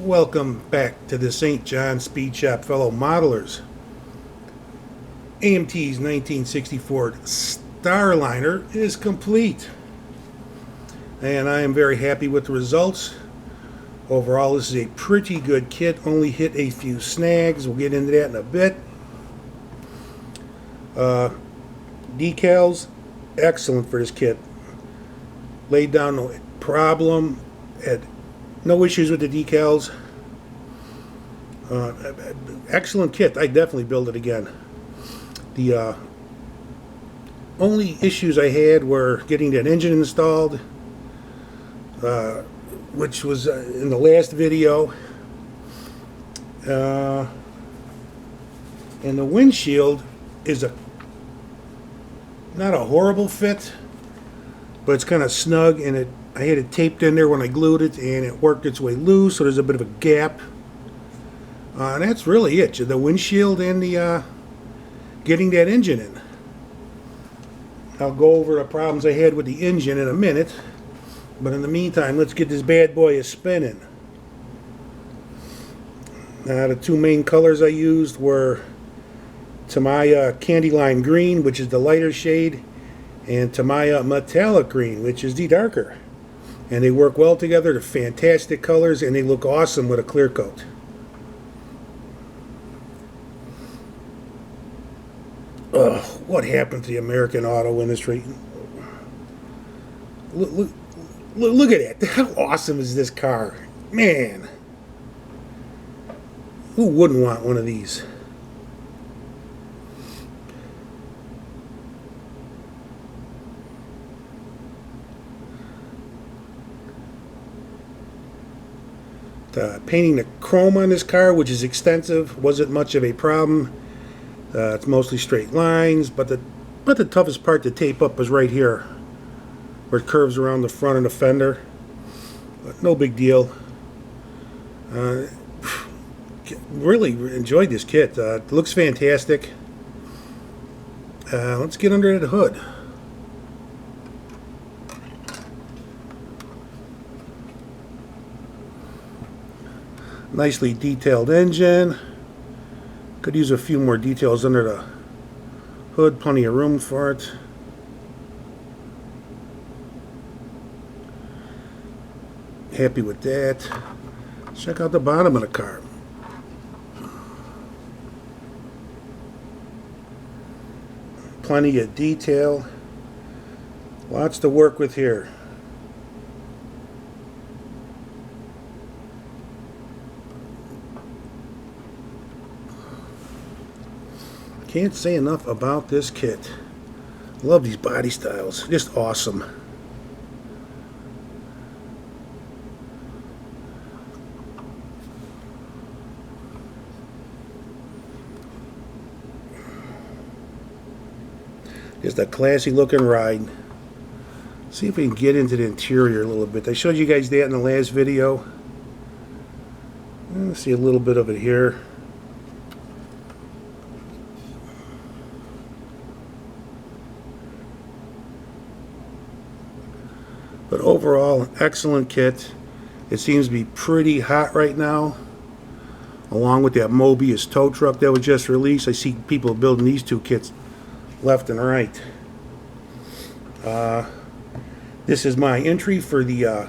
Welcome back to the St. John Speed Shop, fellow modelers. AMT's 1964 Starliner is complete, and I am very happy with the results. Overall, this is a pretty good kit. Only hit a few snags. We'll get into that in a bit. Decals, excellent for this kit. Laid down no problem. Had no issues with the decals. Excellent kit. I definitely build it again. The only issues I had were getting that engine installed, which was in the last video. And the windshield is not a horrible fit, but it's kind of snug, and I had it taped in there when I glued it, and it worked its way loose, so there's a bit of a gap. And that's really it. The windshield and the getting that engine in. I'll go over the problems I had with the engine in a minute, but in the meantime, let's get this bad boy a spinning. The two main colors I used were Tamiya Candy Lime Green, which is the lighter shade, and Tamiya Metallic Green, which is the darker. And they work well together. They're fantastic colors, and they look awesome with a clear coat. Ugh, what happened to the American auto industry? Look at that. How awesome is this car? Man. Who wouldn't want one of these? Painting the chrome on this car, which is extensive, wasn't much of a problem. It's mostly straight lines, but the toughest part to tape up is right here, where it curves around the front of the fender. But no big deal. Really enjoyed this kit. It looks fantastic. Let's get under the hood. Nicely detailed engine. Could use a few more details under the hood. Plenty of room for it. Happy with that. Check out the bottom of the car. Plenty of detail. Lots to work with here. Can't say enough about this kit. Love these body styles. Just awesome. Just a classy looking ride. See if we can get into the interior a little bit. I showed you guys that in the last video. Let's see a little bit of it here. But overall, excellent kit. It seems to be pretty hot right now, along with that Mobius tow truck that was just released. I see people building these two kits left and right. This is my entry for the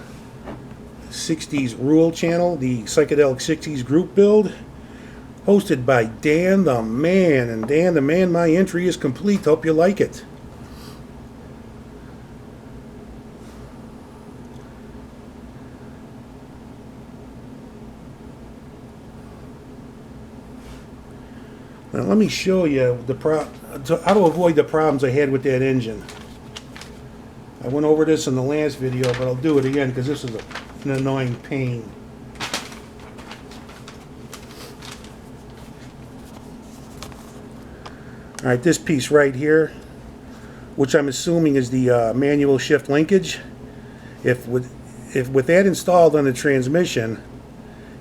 60s Rule channel, the Psychedelic 60s group build, hosted by Dan the Man. And Dan the Man, my entry is complete. Hope you like it. Now let me show you how to avoid the problems I had with that engine. I went over this in the last video, but I'll do it again because this is an annoying pain. Alright, this piece right here, which I'm assuming is the manual shift linkage. If with that installed on the transmission,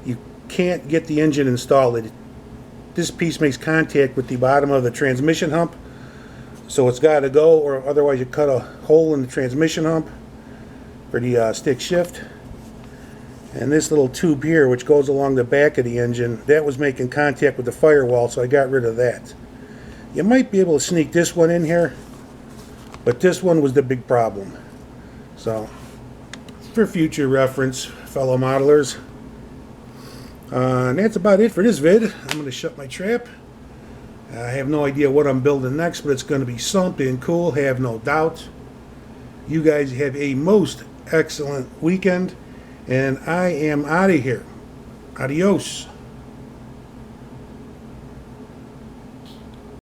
you can't get the engine installed. This piece makes contact with the bottom of the transmission hump, so it's got to go, or otherwise you cut a hole in the transmission hump for the stick shift. And this little tube here, which goes along the back of the engine, that was making contact with the firewall, so I got rid of that. You might be able to sneak this one in here, but this one was the big problem. So, for future reference, fellow modelers. And that's about it for this vid. I'm going to shut my trap. I have no idea what I'm building next, but it's going to be something cool, have no doubt. You guys have a most excellent weekend, and I am out of here. Adios.